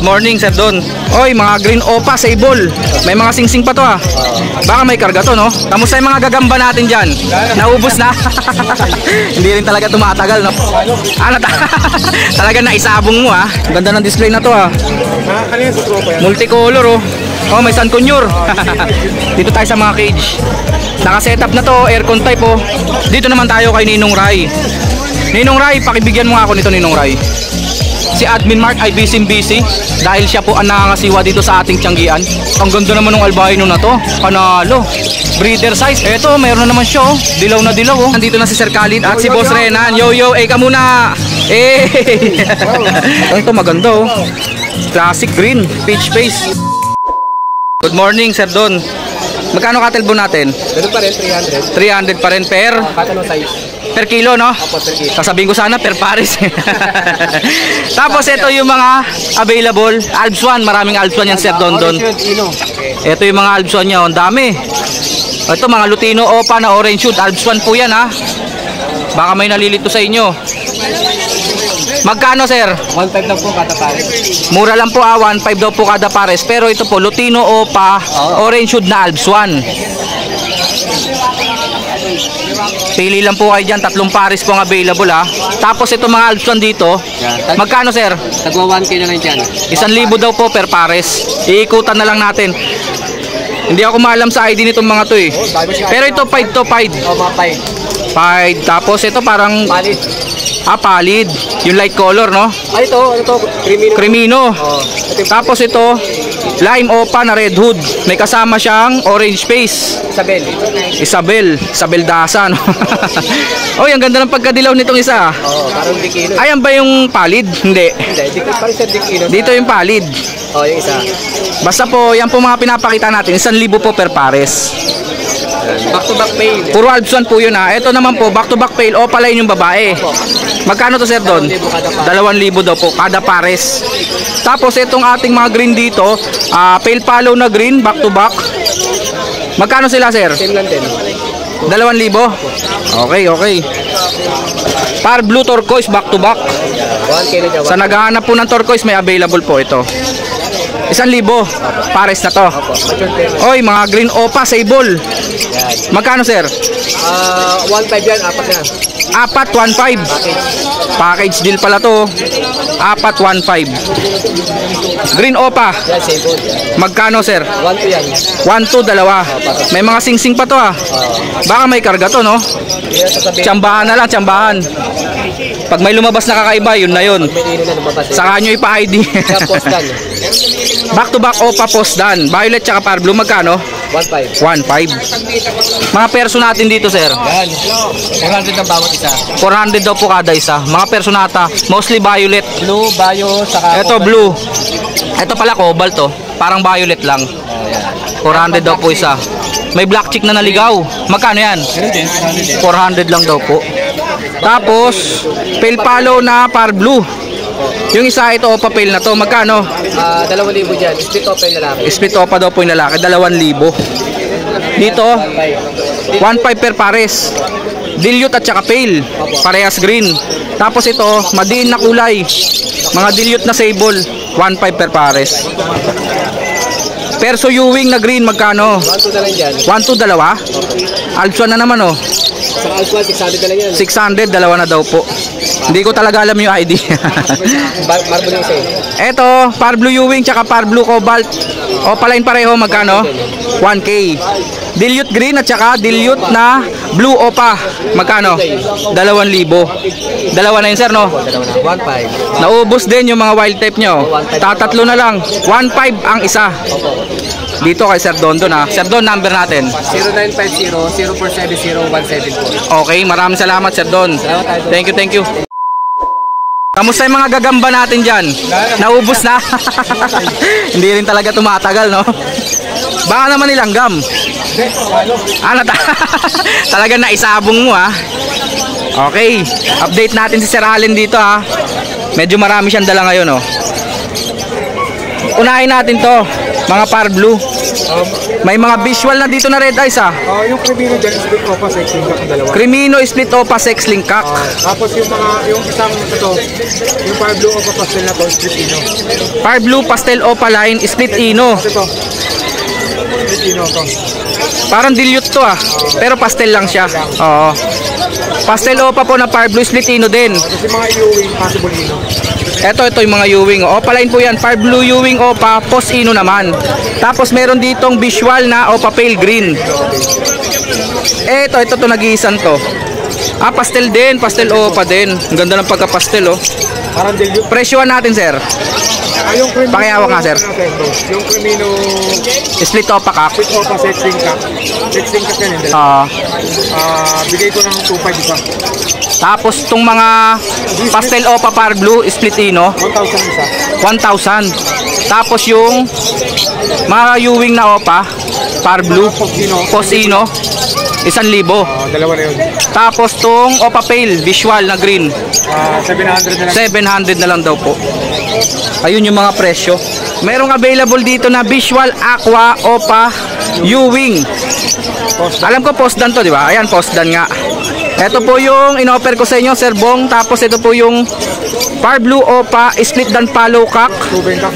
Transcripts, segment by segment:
Good morning, Sir Don. Oy, mga green opa, sable. May mga singsing pa to ah. Baka may karga to, no? Kamusta yung mga gagamba natin dyan? Naubos na? Hindi rin talaga tumatagal, no? Talaga naisabong mo ah. Ganda ng display na to ah. Multicolor oh. Oh, may sun conure. Dito tayo sa mga cage. Naka-setup na to, aircon type oh. Dito naman tayo kay Ninong Rai. Ninong Rai, pakibigyan mo nga ako nito, Ninong Rai. Si Admin Mark ay busy dahil siya po ang nangangasiwa dito sa ating Tianggian. Ang ganda naman ng albino na to. Panalo. Breeder size. Eto, mayroon na naman siya oh. Dilaw na dilaw oh. Nandito na si Sir Khalid at si Boss Renan. Yo, ka muna. Ito maganda oh. Classic green, peach face. Good morning, Sir Don. Magkano katilbo natin? Ganun pa rin, 300. 300 pa rin per? Katano size? Per kilo, no? Opo, per kilo. Sasabihin ko sana per pares. Tapos ito yung mga available. Alps 1, maraming Alps 1 yan, Sir Don Don. Ito yung mga Alps 1 niya, ang dami. Ito mga Lutino Opa na orange shoot. Alps 1 po yan, ha? Baka may nalilito sa inyo. Magkano, sir? 1.5 lang po kada pares. Mura lang po 1.5 daw po kada pares. Pero ito po, Lutino Opa, orange shoot na Alps 1. Pili lang po kayo dyan, 3 pares po ang available ha. Tapos ito mga Alps 1 dito, magkano, sir? Tagwa 1K na lang dyan. 1,000 daw po per pares. Iikutan na lang natin. Hindi ako maalam sa ID nitong mga to eh. Pero ito 5 to 5. O mga 5. Tapos ito parang Palid. Palid. Yung light color, no? Ay, ito, ano to? Crimino. Crimino. Tapos ito Lime Opa na red hood. May kasama siyang orange face. Isabel Dasa, no? Oh, ang ganda ng pagkadilaw nitong isa. Oo, parang dikino. Ayan ba yung palid? Hindi. Parang sa dikino. Dito yung palid. Oo, yung isa. Basta po, yan po mga pinapakita natin. 1,000 po per pares. Back to back pale. Puro Alps 1 po yun ha. Ito naman po, back to back pale. Opaline yung babae. Magkano to, sir, Don? 2,000 daw po kada pares. Tapos itong ating mga green dito, pale follow na green, back to back. Magkano sila, sir? Same lang din. 2,000. Okay. Par blue turquoise, back to back. 1K na dyan. Sa naghahanap po ng turquoise, may available po ito. 1,000 pares na to. Oy, mga green opa, sable. Magkano, sir? 1.5 yan, 4 na. 4,1,500. Package deal pala to. 4,1,500. Green opa. Yan, sable. Magkano, sir? 1.2 yan. 1,2, dalawa. May mga singsing pa to ah. Baka may karga to, no? Tsambahan na lang, tsambahan. Pag may lumabas na kakaiba, yun na yun. Saka nyo ipa-ID. Back to back opa postdan. Violet tsaka par blue, magkano? 1.5. 1.5. Mga perso natin dito, sir. Yan. 400 ang bawat isa. 400 daw po kada isa. Mga personata, mostly violet. Blue, bio, saka Ito blue. Ito pala cobalt to. Parang violet lang. 400 daw po isa. May black chick na naligaw. Magkano yan? 400 lang daw po. Tapos pale palo na par blue. Yung isa ito opa pale na to. Magkano? 2,000 dyan. Split opa yung lalaki. Split opa daw po yung lalaki. 2,000. Dito 1.5 per pares. Dilute at saka pale. Parehas green. Tapos ito madiin na kulay. Mga dilute na sable. 1.5 per pares. Perso Ewing na green, magkano? 1.2 na lang dyan. 1,2, dalawa? Alps 1 na naman oh. Sa Alps 1, 600 na lang yan. 600, dalawa na daw po. Hindi ko talaga alam yung ID. Marble yung sa'yo. Eto, par blue Ewing tsaka par blue cobalt. Opaline pareho, magkano? 1K. Dilute green at saka dilute na blue opa. Magkano? 2,000. Dalawa na yun, sir, no? 1.5. Naubos din yung mga wild type nyo. Tatatlo na lang. 1.5 ang isa. Dito kay Sir Don Don ha. Sir Don, number natin. 0950-0470-174. Okay, maraming salamat, Sir Don. Thank you. Kamusta yung mga gagamba natin dyan? Naubos na? Hindi rin talaga tumatagal, no? Baka naman nilanggam. Talaga naisabong mo ha. Okay, update natin si Sir Allen dito ha. Medyo marami siyang dala ngayon oh. Unahin natin to, mga par blue. May mga visual na dito na red eyes ah. Yung Crimino dyan, split opa, sexing ka dalawa. Crimino split opa sex link cock. Tapos yung isang ito, yung Fire Blue opa pastel na to, split ino. Fire blue pastel opa line split ino. Ito, split ino to. Parang dilute to ah. Pero pastel lang siya. Oo. Pastel opa po na fire blue split ino din. Tapos yung mga Ewing, possible ino. Ito yung mga Ewing. Opa line po yan. Fire blue Ewing opa, post ino naman. Tapos meron ditong visual na opa pale green. Ito nag-iisan to. Pastel din, pastel opa din. Ang ganda ng pagka-pastel oh. Parang dilute. Presyohan natin sir. Yung Crimino, Pakihawak nga, sir. Yung Crimino, Split opa cock. split opa, sexing ka. Sexing ka yan. Bigay ko ng 2.5 isa. Tapos tong mga pastel opa fire blue split ino 1,000 isa. 1,000. Tapos yung mga Ewing na opa fire blue post ino 1,000. Dalawa na yun. Tapos tong opa pale visual na green 700 na lang. 700 na lang daw po. Ayun yung mga presyo. Merong available dito na visual aqua opa Ewing. Alam ko post dan to, di ba? Ayan, post dan nga. Ito po yung in-offer ko sa inyo, Sir Bong. Tapos ito po yung fire blue opa split dan follow cock. Proven ka.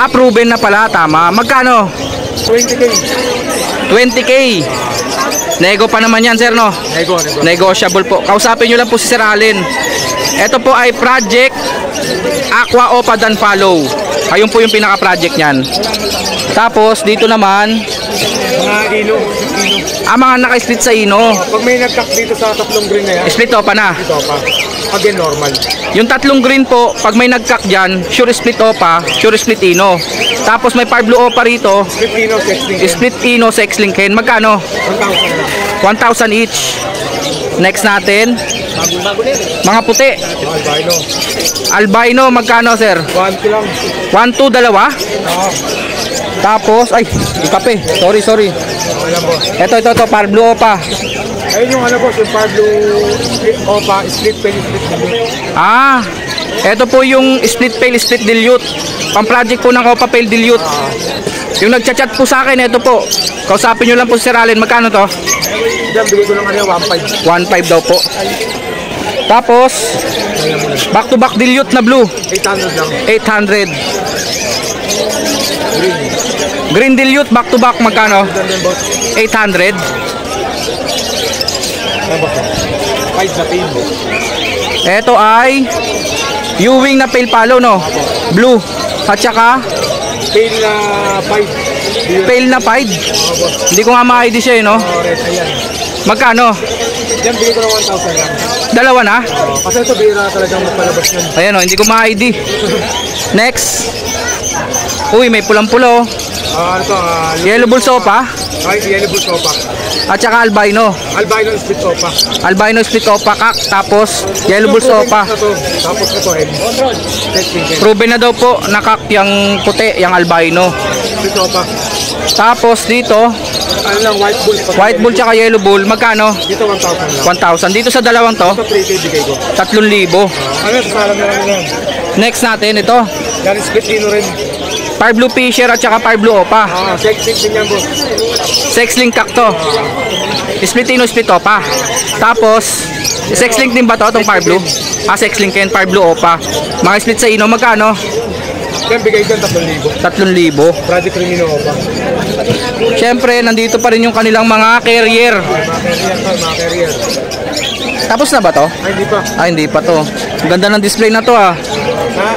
Proven na pala, tama. Magkano? 20K. 20K. Nego pa naman yan, sir, no? Nego. Negotiable po. Kausapin nyo lang po si Sir Allen. Ito po ay Project Aqua Opa Dan Follow. Ayun po yung pinaka-project niyan. Tapos dito naman Mga ino. mga naka-split sa ino. Pag may nag-tuck dito sa tatlong green na yan, Split opa na. ito pa. Again, normal. Yung tatlong green po, pag may nag-cock dyan, sure split opa, sure split ino. Tapos may fire blue opa rito, Split ino, sexing. split ino, sex link hen. Magkano? 1,000 lang. 1,000 each. Next natin, Bago na yun. mga puti. Albino. Albino, magkano, sir? 1 lang. 1, 2, dalawa. Tapos, ay, ikape. Sorry. Alam mo. Ito, fire blue opa. Ayun yung ano boss, yung Fire Blue split opa, split pen, split blue. Ito po yung split pale, split dilute. Pang-project po ng opa pale dilute. Yung nagchat-chat po sa akin, ito po. Kausapin nyo lang po si Sir Allen. Magkano to? Diyan, bigay ko lang kanina 1.5. 1.5 daw po. Tapos, back to back dilute na blue. 800 lang. 800. Green dilute back to back magkano? Diyan din boss. 800. Ano boss? 5 na pin. Ito ay Ewing na pale palo, no? Blue. At saka Pin na 5. pale na pied. Hindi ko nga ma-ID siya, no? Red, ayan. Magkano? Diyan, bigay ko lang 1,000 lang. Dalawa na? Kasi ito, bira talagang magpalabas nun. Ayan, no? Hindi ko ma-ID. Next. Uy, may pulang-pulo. Ano to? Yellow bull sopa. Ay, yellow bull sopa. At saka albino. Albino split sopa. Albino split opa kak. Tapos yellow bull sopa. Tapos ito, head. Proven na daw po nakak yung puti, yung albino. Split sopa. Tapos dito, Ano lang, white bull. white bull tsaka yellow bull. Magkano? Dito 1,000 lang. 1,000. Dito sa dalawang to, Ito 3K bigay ko. 3,000. Ano, sasalam na lang yan. Next natin ito. Yan, split ino rin. Fire blue fisher at saka fire blue opa. Sexy din yan, boss. Sex link kak to. Split ino, split opa. Tapos, sex link din ba to itong fire blue? Sex link yan, fire blue opa. Mga split sa ino, magkano? Yan, bigay ko 3,000. 3,000. Project Crimino pa. Siyempre, nandito pa rin yung kanilang mga carrier. Mga carrier. Tapos na ba to? Ay, hindi pa. Hindi pa to. Ang ganda ng display na to ah.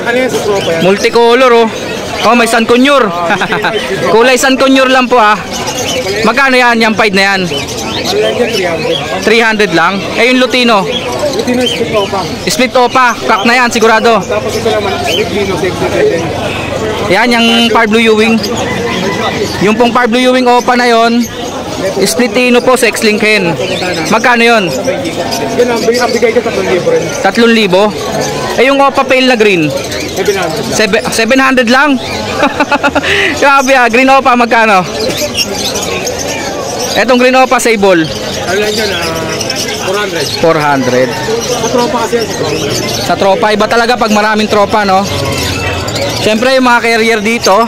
Ano yan sa sopa yan? Multicolor oh. Oh, may San Conyor. Kulay San Conyor lang po ah. Magkano yan? Yung pied na yan? Ano yan dyan, 300 300. lang. Eh yung Lutino. Ito na split opa. Split opa. Kak na yan sigurado. Tapos ito naman, split Vino, sexy din. Yan yung Fire Blue Ewing. Yung pong Fire Blue Ewing opa na yon, split ino po, sex link hen. Magkano yon? Yan, ang bigay ko 3,000 rin. 3,000. Eh yung opa pale na green, 700 lang. 700 lang. Grabe ah, green opa magkano? Etong green opa sable, Ano lang yan, 400. 400. Sa tropa kasi yan, sa tropa. Sa tropa, iba talaga pag maraming tropa, no? Siyempre yung mga carrier dito,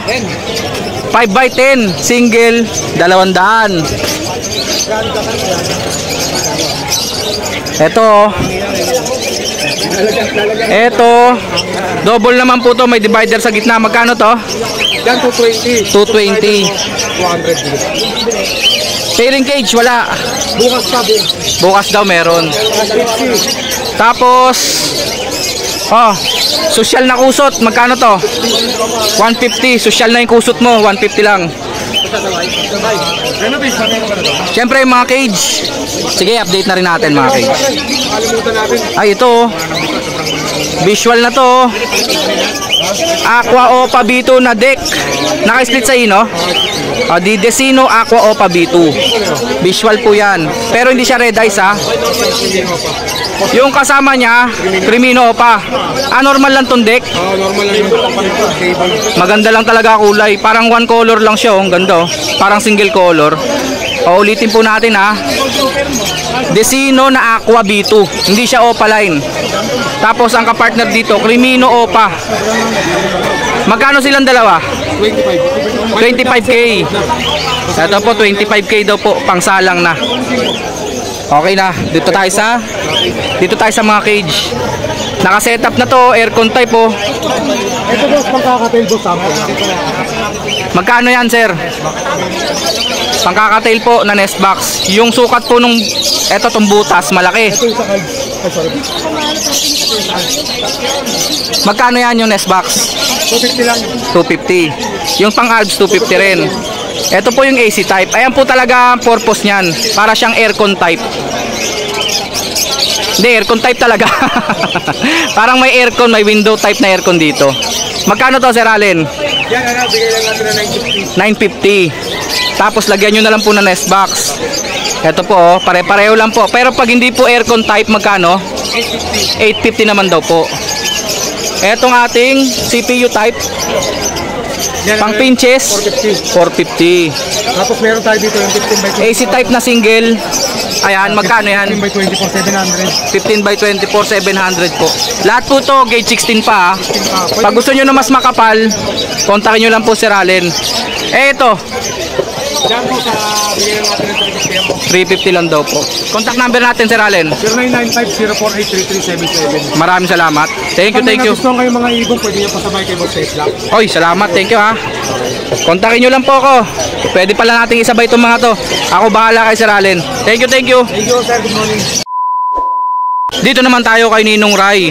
5x10, single, 200. Ito, double naman po to, may divider sa gitna. Magkano to? Yan, 220. 220. 200. Pairing cage, wala. Bukas sabi. Bukas daw meron. Tapos, social na kusot. Magkano to? 150. Social na yung kusot mo, 150 lang. Siyempre yung mga cage. Sige, update na rin natin mga cage. Ay, ito. Visual na to. Aqua Opa B2 na deck. Naka-split sa ino. Di Decino Aqua Opa B2. Visual po yan. Pero hindi siya red eyes ha. Yung kasama niya, Crimino Opa. Normal lang tong deck. Normal lang yung Maganda lang talaga kulay. Parang one color lang siya. Ang ganda oh. Parang single color. Ulitin po natin ha. Decino na Aqua B2. Hindi siya Opa line. Tapos ang kapartner dito, Crimino Opa. Magkano silang dalawa? 25k. Ito po 25k daw po, pangsalang na. Okay na, dito tayo sa mga cage. Naka-setup na to, aircon type po. Ito boss, pangkakatail boss sample. Magkano yan sir? Pangkakatail po na nest box. Yung sukat po nung eto tong butas, malaki. Ito yung sakal. Ay, sorry. Magkano yan yung nest box? 250 lang. 250. Yung pang-alps 250 rin. Ito po yung AC type. Ayan po talaga ang purpose niyan. Para siyang aircon type. Hindi, aircon type talaga. Parang may aircon, may window type na aircon dito. Magkano to Sir Allen? Yan, bigay lang natin na 950. Tapos lagyan nyo na lang po na nest box. Ito po, pare-pareho lang po. Pero pag hindi po aircon type, magkano? 850 naman daw po. Etong ating CPU type, pang pinches, 450. Tapos meron tayo dito yung 15 by 20. AC type na single. Ayan, magkano yan? 15 by 24, 700. 15 by 24, 700 po. Lahat po to, gauge 16 pa ha. Pag gusto nyo na mas makapal, kontakin nyo lang po Sir Allen. Ito, Diyan po sa bigay lang natin ng 350 lang daw po. Contact number natin Sir Allen. 0995-048-3377. Maraming salamat. Thank you, thank you. Kung may nagustuhan kayo mga ibon, pwede nyo pasabay kay Boss Tesla. Oy, salamat. Thank you ha. Kontakin nyo lang po ako. Pwede pala nating isabay itong mga to. Ako bahala kay Sir Allen. Thank you, thank you. Thank you sir, good morning. Dito naman tayo kay Ninong Ray.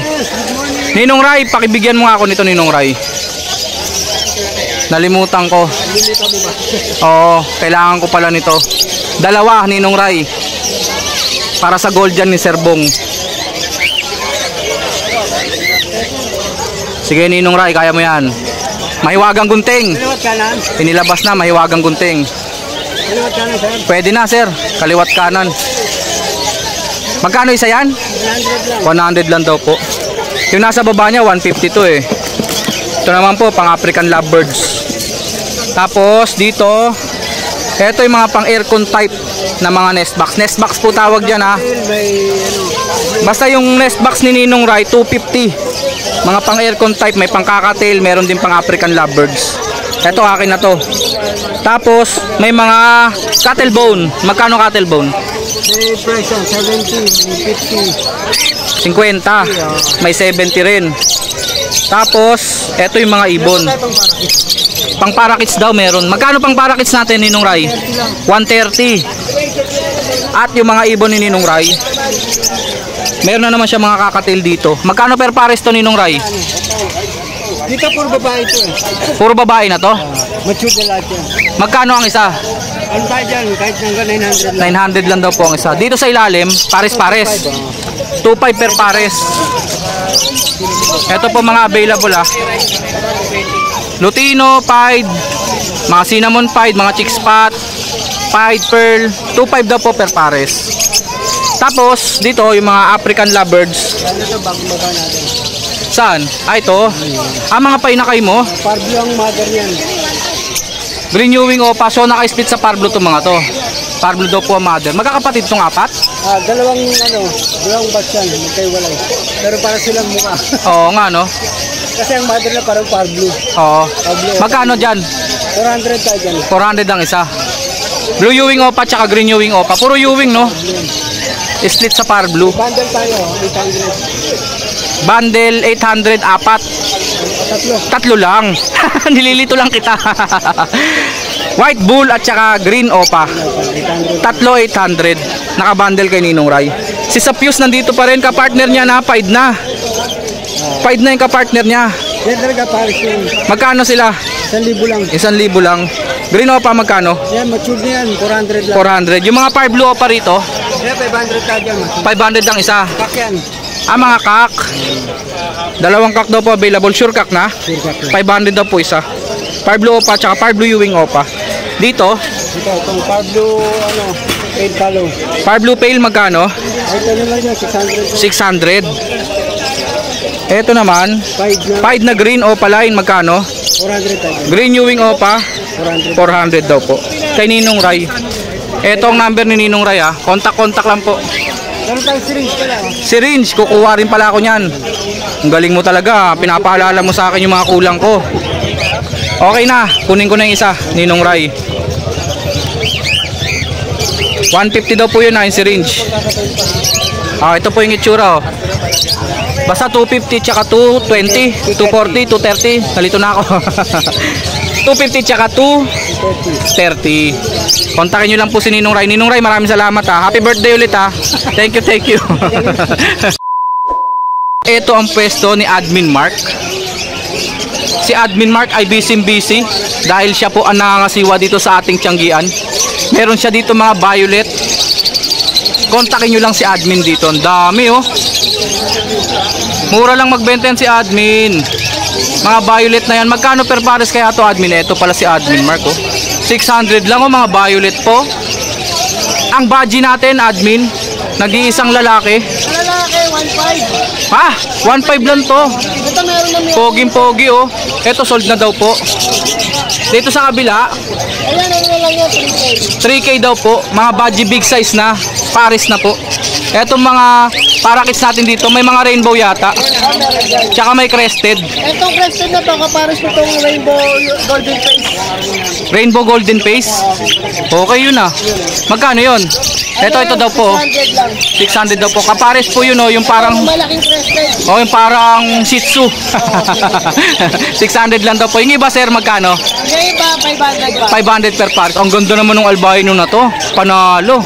Ninong Ray, pakibigyan mo nga ako nito Ninong Ray. Nalimutan ko. Oo, kailangan ko pala nito. Dalawa Ninong Ray. Para sa gold dyan ni Sir Bong. Sige Ninong Ray, kaya mo yan. Mahiwagang gunting. Inilabas na, mahiwagang gunting. Pwede na sir, kaliwat kanan. Magkano isa yan? 100 lang daw po. Yung nasa baba niya 150 to eh. Ito naman po pang African lovebirds. Tapos dito, ito yung mga pang aircon type na mga nest box. Nest box po tawag dyan ha. Basta yung nest box ni Ninong Ray 250. Mga pang aircon type, may pang kakatail, meron din pang African lovebirds. Ito akin na to. Tapos may mga cattle bone. Magkano cattle bone? May presyo, 70, 50. 50. May 70 rin. Tapos eto yung mga ibon. Pang parakits daw meron. Magkano pang parakits natin Ninong Ray? 130. At yung mga ibon ni Ninong Ray, meron na naman siya mga kakatail dito. Magkano per pares to Ninong Ray? Dito puro babae ito eh. Puro babae na to? Mature na lahat yan. Magkano ang isa? Ano tayo dyan? Kahit hanggang 900 lang. 900 lang daw po ang isa. Dito sa ilalim, pares-pares. 2.5 per pares. Ito po mga available ah. Lutino, Pied, mga cinnamon Pied, mga chick spot, Pied pearl, 2.5 daw po per pares. Tapos dito yung mga African lovebirds. Ito bagong baba natin. Saan? Ito. Mga painakay mo. Parblo ang mother yan. Renewing Opa. So naka-split sa Parblo to mga to. Parblo daw po ang mother. Magkakapatid tong apat? Dalawang batch yan. Magkaiwalay. Pero para silang mukha. Oo nga no. Kasi ang mother na parang par blue. Oo. Magkano dyan? 400 tayo dyan. 400 ang isa. Blue Ewing Opa tsaka Green Ewing Opa. Puro Ewing, no? Split sa par blue. Bundle tayo, 800. Bundle 800, apat. Tatlo lang. Nililito lang kita. White Bull at saka Green Opa. Tatlo 800. Nakabundle kay Ninong Ray. Si Sapius nandito pa rin, kapartner niya na, paid na. Paid na yung kapartner niya. Yan talaga pares yun. Magkano sila? 1,000 lang. 1,000 lang. Green Opa magkano? Yan, mature na yan. 400 lang. 400. Yung mga par blue Opa rito, Yan, 500 tayo dyan. 500 lang isa. Kak yan. Ah, mga kak. Dalawang kak daw po available. Sure kak na? Sure kak yan. 500 daw po isa. Par blue Opa tsaka par blue Ewing Opa. Dito, Ito, itong par blue, paid follow. par blue pale magkano? Ay, ito naman yan, 600. 600. Ito naman, 5 na. paid na Green Opa line magkano? 400 tayo dyan. Green Ewing Opa, 400. 400 daw po. Kay Ninong Ray. Ito ang number ni Ninong Ray, ha. Contact lang po. Meron tayong syringe pala. Syringe, kukuha rin pala ako niyan. Ang galing mo talaga, pinapaalala mo sa akin yung mga kulang ko. Okay na, kunin ko na yung isa, Ninong Ray. 150 daw po yun na yung syringe. Ah, ito po yung itsura, oh. Basta 250 tsaka 220, 240, 230. Nalito na ako. 250 tsaka 230. Kontakin nyo lang po si Ninong Ray. Ninong Ray, maraming salamat, ha. Happy birthday ulit, ha. Thank you. Ito ang pwesto ni Admin Mark. Si Admin Mark ay busy dahil siya po ang nangangasiwa dito sa ating Tianggian. Meron siya dito mga violet. Kontakin nyo lang si Admin dito. Ang dami, oh. Mura lang magbenta yan si Admin. Mga violet na yan. Magkano per pares kaya to, Admin? Ito pala si Admin Mark, oh. 600 lang, oh, mga violet po. Ang badge natin, Admin, nag-iisang lalaki. Lalaki, 1.5. Ha? 1.5 lang to. Ito meron na meron. Poging-pogi, oh. Ito sold na daw po. Dito sa kabila, Ayan, ano lang yan, 3K. 3K daw po. Mga badge big size na. Paris na po. Etong mga parakits natin dito, may mga rainbow yata. Tsaka may crested. Itong crested na to, kapares mo itong rainbow golden face. Rainbow golden face. Okay yun, ah. Magkano yun? Ito daw po. 600 lang. 600 daw po. Kapares po yun, oh. Yung parang, Malaking crested. oh, yung parang Shih Tzu. 600 lang daw po. Yung iba, sir, magkano? Yung iba, 500 pa. 500 per pares. Ang ganda naman ng albino na to. Panalo.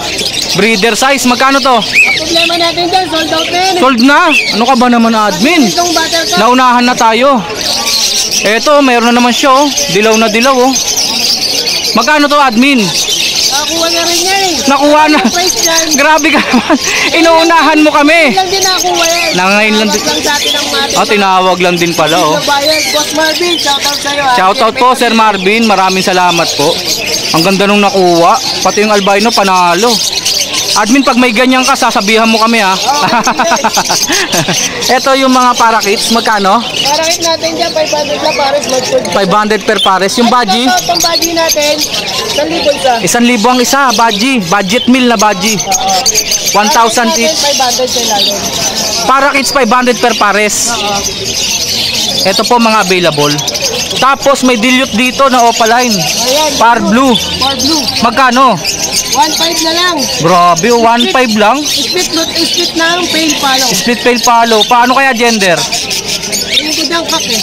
Breeder size. Magkano to? Ang problema natin dyan, sold out na yan. Sold na. Ano ka ba naman, Admin? Itong buttercup. Naunahan na tayo. Eto, mayroon na naman siya, oh. Dilaw na dilaw, oh. Magkano to, Admin? Nakakuha na rin yan eh. Nakuha na. Price yan. Grabe ka naman. Inuunahan mo kami. Lang din nakakuha yan. Nangayon lang din. Tawag lang sa atin ang mati. Oh, tinawag lang din pala, oh. Bayad. Boss Marvin, shoutout sa'yo. Shoutout po, Sir Marvin. Maraming salamat po. Ang ganda nung nakuha. Pati yung albino, panalo. Admin, pag may ganyan ka, sasabihan mo kami, ha. Ito yung mga parakits. Magkano? Parakit natin dyan, 500 lang pares. 500 per pares. Yung badgie? Ito, itong badgie natin, 1,000 isa. 1,000 ang isa, badgie. Budget meal na badgie. 1,000 each. 500 din natin. Parakits 500 per pares. Ito po mga available. Tapos may dilute dito na opaline. Ayan. Par blue. Par blue. Magkano? 1.5 na lang. Grabe, 1.5 lang. Split na ang pain palo. Split pale palo. Paano kaya gender? Hindi ko dyan kak eh.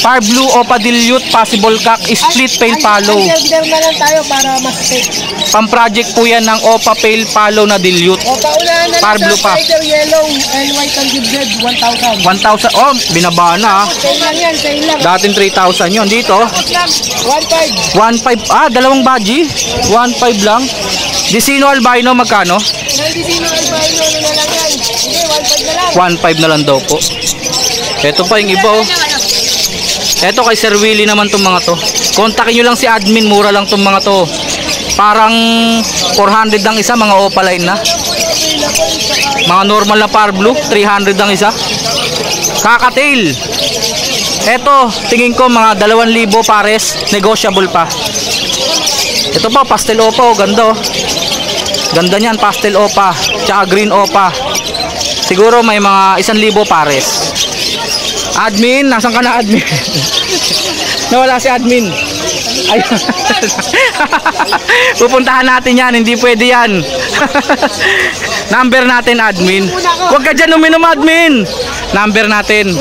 Par blue opa dilute possible cock split pale palo. Gender na lang tayo para mas safe. Pang-project po yan ng opa pale palo na dilute. O paunahan na Par lang blue pa. sa Tiger Yellow and White and Gibred, 1,000. 1,000. Oh, binaba na, ah. Sale lang yan, sale lang. Dating 3,000 yun. Dito, 1.5. 1.5. Ah, dalawang badgie. 1.5 lang. Disino albino magkano? Hindi sino albino, ano na lang yan. Hindi, 1.5 na lang. 1.5 na lang daw po. Ito pa yung iba, oh. Ito kay Sir Willie naman tong mga to. Kontakin nyo lang si Admin, mura lang tong mga to. Parang 400 ang isa, mga opaline na. Mga normal na par blue, 300 ang isa. Kakatail. Ito, tingin ko mga 2,000 pares, negotiable pa. Ito pa, pastel opa, oh, ganda, oh. Ganda niyan, pastel opa, tsaka green opa. Siguro may mga 1,000 pares. Admin, nasan ka na admin? Nawala si admin. Ayun. Pupuntahan natin yan, hindi pwede yan. Number natin admin. Huwag ka dyan uminom admin. Number natin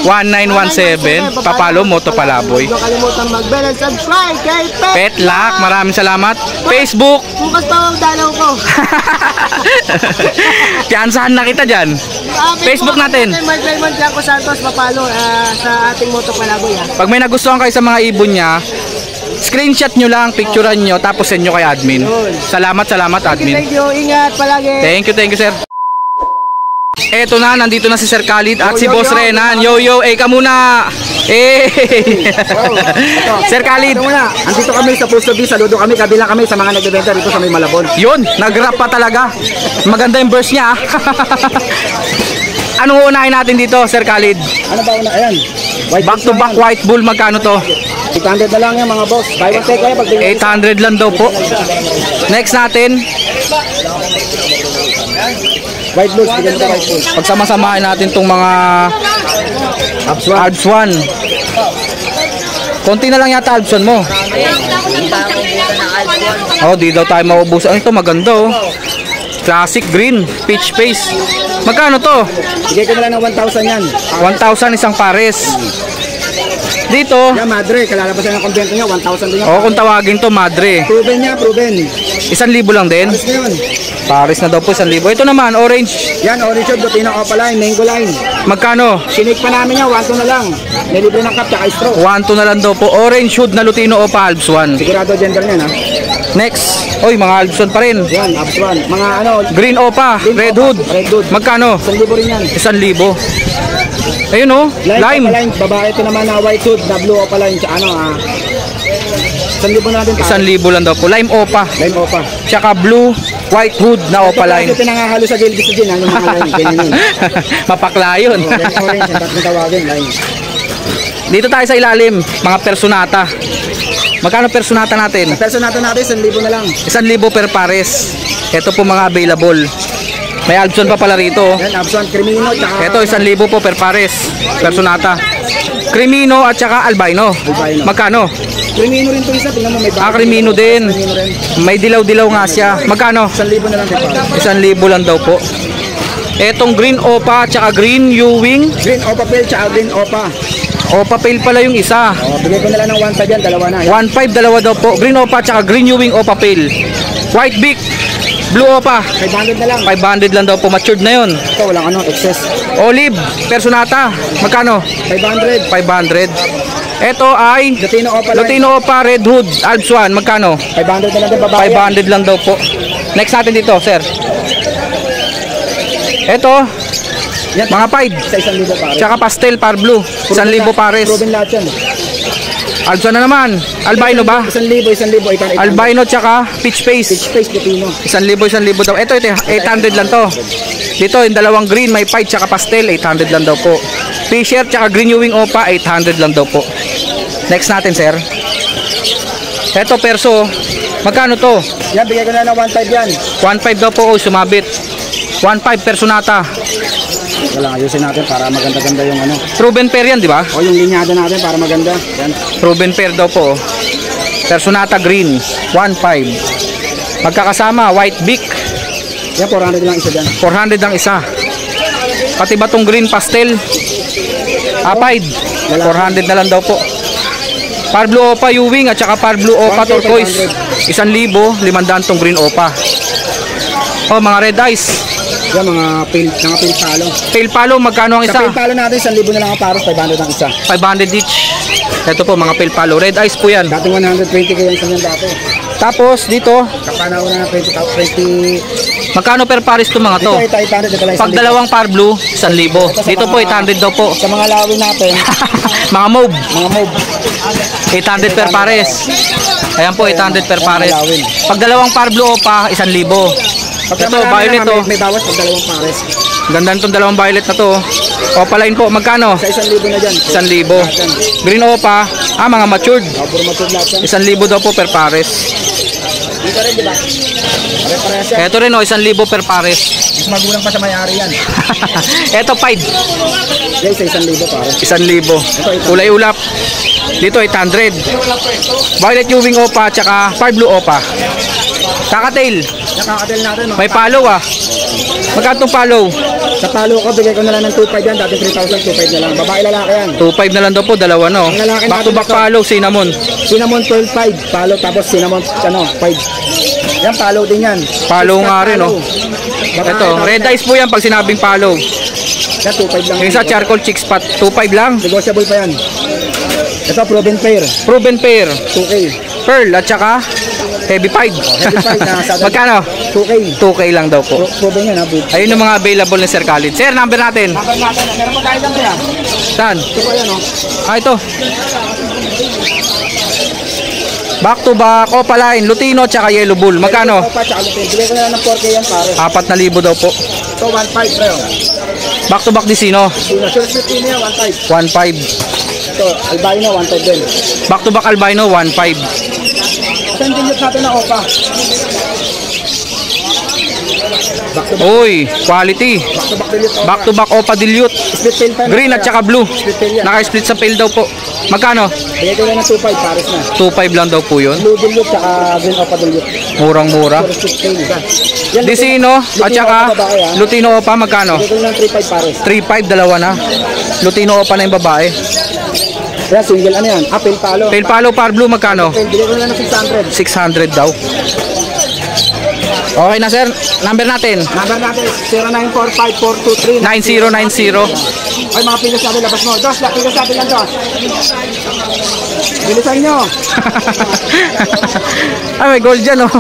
0922-609-1917. 1917. Papalo Moto Palaboy. Huwag kalimutan mag-bell and subscribe kay Petlock, maraming salamat. Facebook. Bukas pa ang dalaw ko. Tiyansahan na kita dyan. Facebook natin. Mike Raymond Blanco Santos, papalo sa ating Moto Palaboy. Pag may nagustuhan kayo sa mga ibon niya, screenshot nyo lang, picturean nyo, tapos send nyo kay admin. Salamat admin. Thank you, ingat palagi. Thank you sir. Eto na, nandito na si Sir Khalid at si Boss Renan. Yo, ka muna. Sir Khalid. Andito kami sa Pusto B, saludo kami, kabilang kami sa mga nagbebenta dito sa May Malabon. Yun, nag-rap pa talaga. Maganda yung verse niya. Anong unahin natin dito, Sir Khalid? Ano ba una? Ayan. Back to back white bull, magkano to? 800 na lang yan mga boss. Buy one take kayo pag 800 lang daw po. Next natin, white bulls, bigyan ka white bulls. pagsama-samahin natin tong mga Alps 1. Konti na lang yata Alps 1 mo. Oh, di daw tayo maubusan. Ito maganda oh. Classic green, peach face. Magkano to? Bigay ko na lang ng 1,000 yan. 1,000 isang pares. Dito, Yan, madre, kalalabasan ng kombento niya, 1,000 din yan. oh, kung tawagin to, madre. Proven niya, proven. 1,000 lang din. Alis na yun. Pares na daw po 1,000. Ito naman, orange. Yan, orange yun, Lutino Opaline, mango line. Magkano? Sinake pa namin yan, 1,2 na lang. May libre ng cup, tsaka straw. 1,2 na lang daw po. Orange hood na Lutino Opa Alps 1. Sigurado gender niyan, ha? Next. Oy, mga Alps 1 pa rin. Yan, Alps 1. Mga ano, Green Opa, Red Hood. Red Hood. Magkano? 1,000 rin yan. 1,000. Ayun oh, lime. Opaline, babae ito naman na white hood, na blue Opaline, tsaka ano, 1,000 na natin. 1,000 lang daw po. Lime Opa. Lime Opa. Tsaka blue, white hood na Opa line. Ito pinangahalo sa gilgis din, ano mga line, ganyan yun. Mapakla yun. Yan orange, ang tatlong tawagin, line. Dito tayo sa ilalim, mga personata. Magkano personata natin? Sa natin 1,000 na lang. 1,000 per pares. Ito po mga available. May Alpson pa pala rito. Yan, Abson, Crimino, tsaka... Ito 1,000 po per pares. Personata. Crimino at saka albino. Albino. Magkano? Crimino rin to isa, tingnan mo may bago. Crimino din. Crimino rin. May dilaw-dilaw nga siya. Magkano? 1,000 na lang, diba? 1,000 lang daw po. Etong green opa at saka green Ewing. Green Opa Pale, tsaka green Opa. Opa pale pala yung isa. O, bigay ko na lang ng 1,500 yan, dalawa na. 1,500 dalawa daw po. Green opa at saka green Ewing opa pale. White beak. Blue opa. 500 na lang. 500 lang daw po. Matured na yun. Ito, walang ano, excess. Olive. Personata. Magkano? 500. 500. Ito ay Lutino Opa line. Lutino Opa Red Hood Alps 1. Magkano? 500 na lang din, babae. 500 lang daw po. Next natin dito, sir. Ito, Yan, mga pied. sa 1,000 pare. Tsaka pastel par blue. 1,000 pares. Proven lahat yan. Alps 1 na naman. Albino ba? 1,000, 1,000. Albino tsaka peach face. Space Lutino. 1,000 daw. Ito 800 lang to. Dito yung dalawang green, may pied tsaka pastel, 800 lang daw po. T-shirt tsaka green Ewing opa, 800 lang daw po. Next natin, sir. Ito perso. Magkano to? Yan, bigay ko na ng 1,500 yan. 1,500 daw po, oh, sumabit. 1,500 personata. Wala, ayusin natin para maganda-ganda yung ano. Proven pair yan, di ba? O, yung linyada natin para maganda. Yan. Proven pair daw po. Oh. Personata green, 1,500. Magkakasama, white beak, Yan, 400 lang isa dyan. 400 ang isa. Pati ba tong green pastel? Apide, 400 na lang daw po. Par blue opa Ewing at saka par blue opa 1,000, turquoise. 1,500 tong green opa. Oh, mga red eyes. Yan, mga pale palo. Pale palo, magkano ang Sa isa? pale palo natin, 1,000 na lang ang paros, 500 ang isa. 500 each. Ito po mga pale palo. Red eyes po yan. Dating 120 kayo yung kanyang dati. Tapos dito, Kapanauna na 20. magkano per pares to mga to? Ito, 800, ito lang Pag 1,000. dalawang par blue, 1,000. Dito po 800 daw po. Sa mga lawin natin, Mga mauve, mga mob. 800 per pares. Ayan po, 800 per pares. Pag dalawang par blue opa, 1,000. Ito, violet to. May bawas pag dalawang pares. Ganda nitong dalawang violet na to. Opa line po, magkano? Sa 1,000 na dyan. 1,000. Green opa, mga matured. Puro matod lahat yan. 1,000 daw po per pares. Dito rin, di ba? Pare-parehas yan. Ito rin oh, 1,000 per pares. Mas magulang pa sa may-ari yan. Ito 5. Guys, 1,000 pare. 1,000. Kulay ulap. Dito 800. Violet Ewing Opa tsaka Far Blue Opa. Kakatail. Nakakatil natin. May follow ah. Magkano tong follow? Sa palo ko, bigay ko na lang ng 2.5 yan. Dati 3,000, 2.5 na lang. Babae lalaki yan. 2.5 na lang daw po, dalawa no. Ang lalaki Back to natin back ito. follow, cinnamon. Cinnamon 12.5. Palo, tapos cinnamon, 5. Yan, palo din yan. Follow nga rin, no? Babae, Ito, red eyes po yan pag sinabing follow. Yan, 2.5 lang. Yung isa charcoal chick spot, 2.5 lang. Negotiable pa yan. Ito, proven pair. Proven pair. 2K. Pearl at saka heavy pied. Heavy pied na sa- Magkano? 2K. 2K lang daw po. Proven yan, ha, bud. Ayun yung mga available ni Sir Khalid. Sir, number natin. Number natin, meron pa tayo lang kaya. Saan? Ito po yan, oh. Ah, ito. Back to back, Opaline, Lutino, tsaka Yellow Bull. Magkano? Ito pa, tsaka lutin. Bigay ko na lang ng 4K yan, pare. 4,000 daw po. Ito, 1.5, pre, oh. Back to back Disino, Sino, sure split ini yan, 1.5. 1.5. Ito, albino, 1.5 din. Back to back Albino, 1.5. Saan din yung natin na opa? Back to back. Uy, quality. Back to back din yung opa. Back to back Opa Dilute. Split tail pa yan. Green at saka blue. Split tail yan. Naka-split sa pail daw po. Magkano? Bigay ko na ng 2.5, pares na. 2.5 lang daw po yun. Blue dilute, tsaka green opa dilute. Murang-mura. Puro split tail, ba? Yan, Disino at saka babae, ha? Lutino Opa, magkano? Bigay ko na ng 3.5, pares. 3.5, dalawa na. Lutino Opa na yung babae. Kaya single, ano yan? Apple palo. Pail Palo Par Blue, magkano? Bigay ko na ng 600. 600 daw. Okay na sir, number natin. Number natin, 0945-423. 9090. Ay, mga pilos natin, labas mo. Dos, pilos natin lang, Dos. Bilisan nyo. Ay, may gold dyan, oh.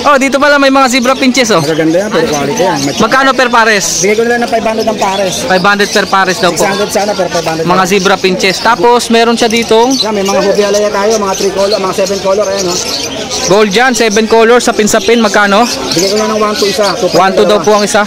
Oh, dito pala may mga zebra pinches, oh. Magaganda yan, pero quality yan. Magkano per pares? Bigay ko na lang ng 500 ang pares. 500 per pares daw po. 600 sana, pero 500. Mga zebra pinches. Tapos, meron siya ditong Yan, may mga hubialaya tayo, mga 3 color, mga 7 color, ayan, oh. gold dyan, 7 colors, sapin-sapin. Magkano? Bigay ko na ng 1 to isa. 1 to daw po ang isa.